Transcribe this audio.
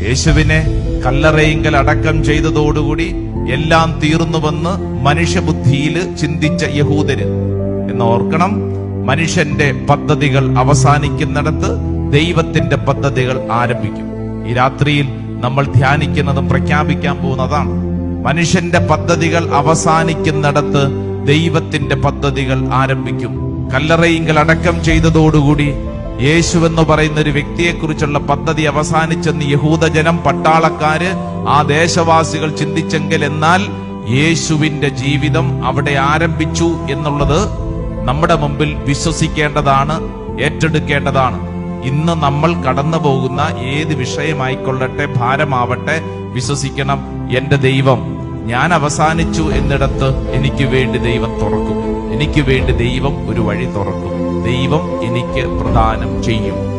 യേശുവിനെ കല്ലറയിങ്കൽ അടക്കം ചെയ്തതോടുകൂടി എല്ലാം തീർന്നുവെന്ന് മനുഷ്യബുദ്ധിയിൽ ചിന്തിച്ച യഹൂദര്. എന്ന് ഓർക്കണം, മനുഷ്യന്റെ പദ്ധതികൾ അവസാനിക്കുന്നിടത്ത് ദൈവത്തിന്റെ പദ്ധതികൾ ആരംഭിക്കും. ഈ രാത്രിയിൽ നമ്മൾ ധ്യാനിക്കുന്നതും പ്രഖ്യാപിക്കാൻ പോകുന്നതാണ്. മനുഷ്യന്റെ പദ്ധതികൾ അവസാനിക്കുന്നിടത്ത് ദൈവത്തിന്റെ പദ്ധതികൾ ആരംഭിക്കും. കല്ലറയിങ്കൽ അടക്കം ചെയ്തതോടുകൂടി യേശു എന്ന് പറയുന്ന ഒരു വ്യക്തിയെക്കുറിച്ചുള്ള പദ്ധതി അവസാനിച്ചെന്ന് യഹൂദജനം, പട്ടാളക്കാര്, ആ ദേശവാസികൾ ചിന്തിച്ചെങ്കിൽ, എന്നാൽ യേശുവിന്റെ ജീവിതം അവിടെ ആരംഭിച്ചു എന്നുള്ളത് നമ്മുടെ മുമ്പിൽ വിശ്വസിക്കേണ്ടതാണ്, ഏറ്റെടുക്കേണ്ടതാണ്. ഇന്ന് നമ്മൾ കടന്നു പോകുന്ന ഏത് വിഷയമായിക്കൊള്ളട്ടെ, ഭാരമാവട്ടെ, വിശ്വസിക്കണം, എന്റെ ദൈവം ഞാൻ അവസാനിച്ചു എന്നിടത്ത് എനിക്ക് വേണ്ടി ദൈവം തുറക്കും. എനിക്ക് വേണ്ടി ദൈവം ഒരു വഴി തുറക്കും. ദൈവം എനിക്ക് പ്രദാനം ചെയ്യും.